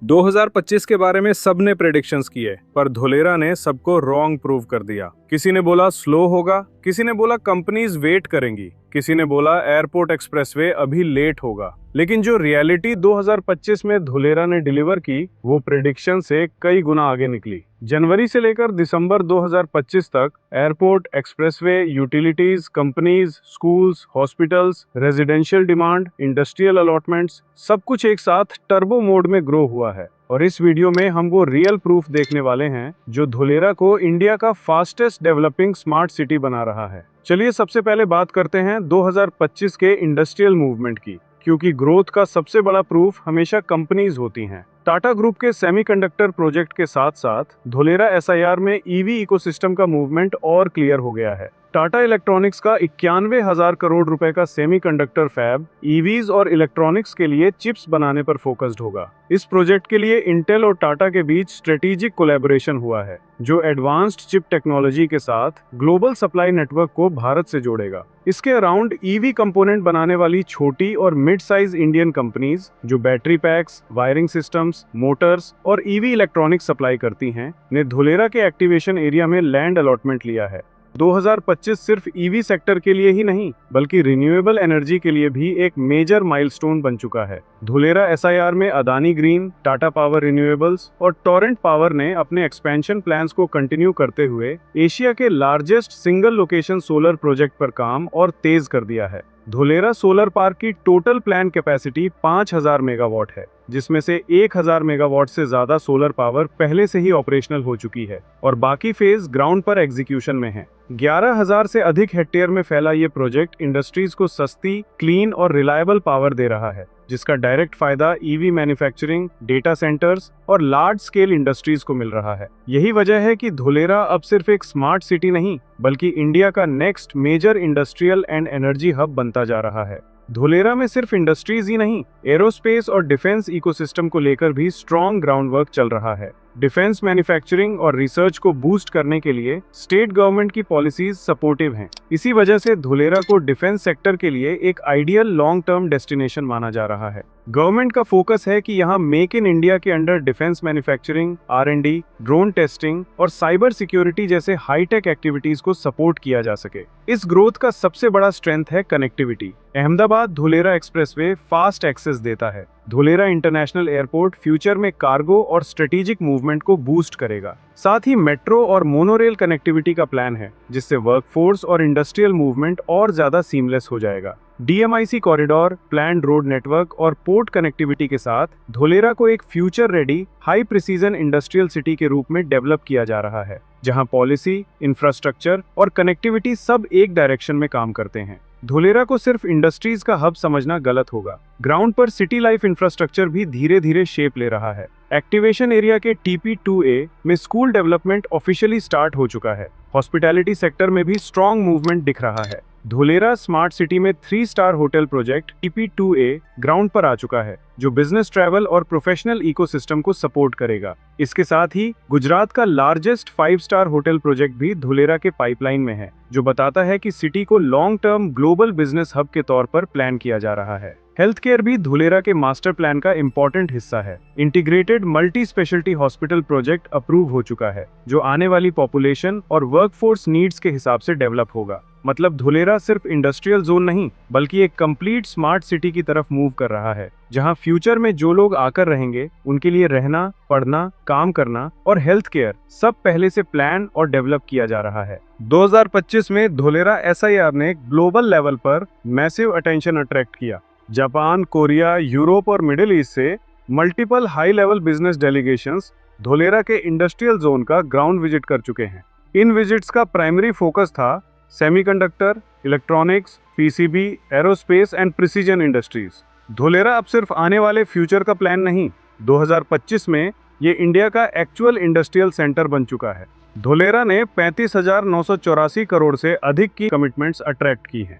2025 के बारे में सबने प्रेडिक्शंस किए, पर धुलेरा ने सबको रॉन्ग प्रूव कर दिया। किसी ने बोला स्लो होगा, किसी ने बोला कंपनीज वेट करेंगी, किसी ने बोला एयरपोर्ट एक्सप्रेसवे अभी लेट होगा। लेकिन जो रियलिटी 2025 में धुलेरा ने डिलीवर की, वो प्रेडिक्शन से कई गुना आगे निकली। जनवरी से लेकर दिसंबर 2025 तक airport, expressway, utilities, companies, schools, hospitals, residential demand, industrial allotments, सब कुछ एक साथ टर्बो मोड में ग्रो हुआ है। और इस वीडियो में हम वो रियल प्रूफ देखने वाले हैं जो धुलेरा को इंडिया का फास्टेस्ट डेवलपिंग स्मार्ट सिटी बना रहा है। चलिए सबसे पहले बात करते हैं 2025 के इंडस्ट्रियल मूवमेंट की, क्योंकि ग्रोथ का सबसे बड़ा प्रूफ हमेशा कंपनीज होती हैं। टाटा ग्रुप के सेमीकंडक्टर प्रोजेक्ट के साथ साथ धुलेरा एसआईआर में ईवी इकोसिस्टम का मूवमेंट और क्लियर हो गया है। टाटा इलेक्ट्रॉनिक्स का 91,000 करोड़ रुपए का सेमीकंडक्टर फैब ईवीज और इलेक्ट्रॉनिक्स के लिए चिप्स बनाने पर फोकस्ड होगा। इस प्रोजेक्ट के लिए इंटेल और टाटा के बीच स्ट्रेटेजिक कोलैबोरेशन हुआ है, जो एडवांस्ड चिप टेक्नोलॉजी के साथ ग्लोबल सप्लाई नेटवर्क को भारत से जोड़ेगा। इसके अराउंड ईवी कंपोनेंट बनाने वाली छोटी और मिड साइज इंडियन कंपनीज जो battery PACS, wiring systems, Motors और ईवी इलेक्ट्रॉनिक्स सप्लाई करती हैं, ने धुलेरा के एक्टिवेशन एरिया में लैंड अलॉटमेंट लिया है। 2025 सिर्फ ईवी सेक्टर के लिए ही नहीं, बल्कि रिन्यूएबल एनर्जी के लिए भी एक मेजर माइलस्टोन बन चुका है। धुलेरा एसआईआर में Adani green, Tata power renewables और टोरेंट पावर ने अपने एक्सपेंशन प्लान्स को कंटिन्यू करते हुए एशिया के largest single location solar project पर काम और तेज कर दिया है। धुलेरा सोलर पार्क की टोटल प्लान कैपेसिटी 5000 मेगावाट है, जिसमें से 1000 मेगावाट से ज्यादा सोलर पावर पहले से ही ऑपरेशनल हो चुकी है और बाकी फेज ग्राउंड पर एग्जीक्यूशन में है। 11,000 से अधिक हेक्टेयर में फैला ये प्रोजेक्ट इंडस्ट्रीज को सस्ती, क्लीन और रिलायबल पावर दे रहा है, जिसका डायरेक्ट फायदा ईवी मैन्युफैक्चरिंग, डेटा सेंटर्स और लार्ज स्केल इंडस्ट्रीज को मिल रहा है। यही वजह है कि धुलेरा अब सिर्फ एक स्मार्ट सिटी नहीं, बल्कि इंडिया का next major industrial and energy hub बनता जा रहा है। धुलेरा में सिर्फ इंडस्ट्रीज ही नहीं, एरोस्पेस और डिफेंस इकोसिस्टम को लेकर भी स्ट्रॉन्ग ग्राउंड वर्क चल रहा है। डिफेंस मैन्युफैक्चरिंग और रिसर्च को बूस्ट करने के लिए स्टेट गवर्नमेंट की पॉलिसीज सपोर्टिव हैं। इसी वजह से धुलेरा को डिफेंस सेक्टर के लिए एक आइडियल लॉन्ग टर्म डेस्टिनेशन माना जा रहा है। गवर्नमेंट का फोकस है कि यहाँ मेक इन इंडिया के under defence manufacturing, R&D, drone testing और साइबर सिक्योरिटी जैसे हाईटेक एक्टिविटीज को सपोर्ट किया जा सके। इस ग्रोथ का सबसे बड़ा स्ट्रेंथ है connectivity. Ahmedabad Dholera expressway fast access देता है। धुलेरा इंटरनेशनल एयरपोर्ट फ्यूचर में कार्गो और स्ट्रेटेजिक मूवमेंट को बूस्ट करेगा। साथ ही मेट्रो और मोनोरेल कनेक्टिविटी का प्लान है, जिससे वर्कफोर्स और इंडस्ट्रियल मूवमेंट और ज्यादा सीमलेस हो जाएगा। DMIC corridor, planned road network और पोर्ट कनेक्टिविटी के साथ धुलेरा को एक future ready, high precision industrial city के रूप में डेवलप किया जा रहा है, जहां पॉलिसी, इंफ्रास्ट्रक्चर और कनेक्टिविटी सब एक डायरेक्शन में काम करते हैं। धुलेरा को सिर्फ इंडस्ट्रीज का हब समझना गलत होगा। ग्राउंड पर सिटी लाइफ इंफ्रास्ट्रक्चर भी धीरे धीरे शेप ले रहा है। एक्टिवेशन एरिया के TP2A में स्कूल डेवलपमेंट ऑफिशियली स्टार्ट हो चुका है। हॉस्पिटैलिटी सेक्टर में भी स्ट्रॉन्ग मूवमेंट दिख रहा है। धुलेरा स्मार्ट सिटी में 3 star hotel project TP2A ground पर आ चुका है, जो बिजनेस ट्रैवल और प्रोफेशनल इकोसिस्टम को सपोर्ट करेगा। इसके साथ ही गुजरात का लार्जेस्ट 5 स्टार होटल प्रोजेक्ट भी धुलेरा के पाइपलाइन में है, जो बताता है कि सिटी को long term global business hub के तौर पर प्लान किया जा रहा है। हेल्थ केयर भी धुलेरा के मास्टर प्लान का इंपॉर्टेंट हिस्सा है। Integrated multi speciality hospital project approve हो चुका है, जो आने वाली पॉपुलेशन और वर्कफोर्स नीड्स के हिसाब से डेवलप होगा। मतलब धुलेरा सिर्फ इंडस्ट्रियल जोन नहीं, बल्कि एक कंप्लीट स्मार्ट सिटी की तरफ मूव कर रहा है, जहां फ्यूचर में जो लोग आकर रहेंगे, उनके लिए रहना, पढ़ना, काम करना और हेल्थ केयर सब पहले से प्लान और डेवलप किया जा रहा है। 2025 में धुलेरा SIR ने ग्लोबल लेवल पर मैसिव अटेंशन अट्रैक्ट किया। जापान, कोरिया, यूरोप और मिडिल ईस्ट से multiple high level business delegations Dholera के इंडस्ट्रियल जोन का ग्राउंड विजिट कर चुके हैं। इन विजिट्स का प्राइमरी फोकस था semiconductor, electronics, PCB, aerospace and precision industries. Dholera अब सिर्फ आने वाले फ्यूचर का प्लान नहीं, 2025 में ये इंडिया का एक्चुअल इंडस्ट्रियल सेंटर बन चुका है। धुलेरा ने 35,984 करोड़ से अधिक की कमिटमेंट्स अट्रैक्ट की हैं।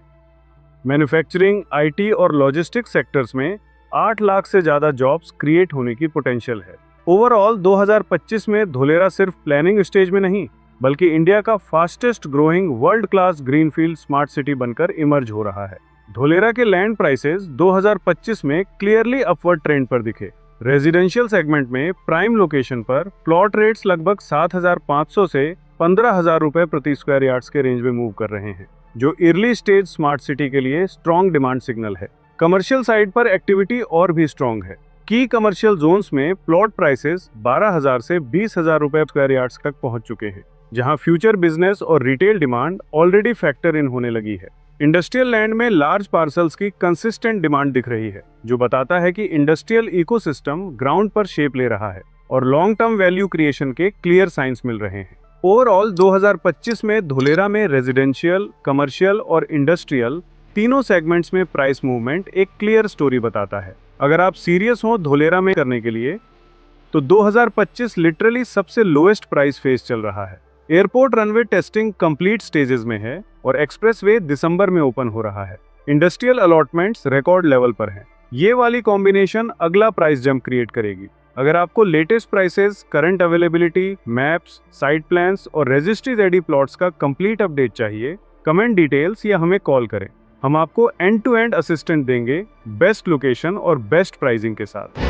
मैन्युफैक्चरिंग, IT और लॉजिस्टिक्स सेक्टर्स में 8 लाख से ज्यादा जॉब्स क्रिएट होने की पोटेंशियल है। ओवरऑल 2025 में धुलेरा सिर्फ प्लानिंग स्टेज में नहीं, बल्कि इंडिया का fastest growing world class greenfield smart city बनकर इमर्ज हो रहा है। धुलेरा के लैंड प्राइसेस 2025 में क्लियरली अपवर्ड ट्रेंड पर दिखे। रेजिडेंशियल सेगमेंट में प्राइम लोकेशन पर प्लॉट रेट्स लगभग 7,500 से 15,000 रुपए प्रति स्क्वायर यार्ड्स के रेंज में मूव कर रहे हैं, जो अर्ली स्टेज स्मार्ट सिटी के लिए स्ट्रॉन्ग डिमांड सिग्नल है। कमर्शियल साइड पर एक्टिविटी और भी स्ट्रॉन्ग है। की कमर्शियल जोन्स में प्लॉट प्राइसेस 12,000 से 20,000 रुपए स्क्वायर यार्ड्स तक पहुंच चुके हैं, जहां फ्यूचर बिजनेस और retail demand already factor in होने लगी है। इंडस्ट्रियल लैंड में लार्ज पार्सल्स की कंसिस्टेंट डिमांड दिख रही है, जो बताता है कि इंडस्ट्रियल इकोसिस्टम ग्राउंड पर शेप ले रहा है और लॉन्ग टर्म वैल्यू क्रिएशन के क्लियर साइंस मिल रहे हैं। ओवरऑल 2025 में धोलेरा में रेजिडेंशियल, कमर्शियल और इंडस्ट्रियल तीनों सेगमेंट्स में प्राइस मूवमेंट एक क्लियर स्टोरी बताता है। अगर आप सीरियस हो धोलेरा में करने के लिए, तो 2025 लिटरली सबसे लोएस्ट प्राइस फेज चल रहा है। Airport runway testing complete stages में है और एक्सप्रेसवे दिसंबर में ओपन हो रहा है। इंडस्ट्रियल अलॉटमेंट्स रिकॉर्ड लेवल पर हैं। ये वाली कॉम्बिनेशन अगला प्राइस जंप क्रिएट करेगी। अगर आपको latest prices, current availability, maps, site plans और रजिस्ट्री रेडी प्लॉट्स का कंप्लीट अपडेट चाहिए, कमेंट डिटेल्स या हमें कॉल करें। हम आपको एंड टू एंड असिस्टेंट देंगे, बेस्ट लोकेशन और बेस्ट प्राइसिंग के साथ।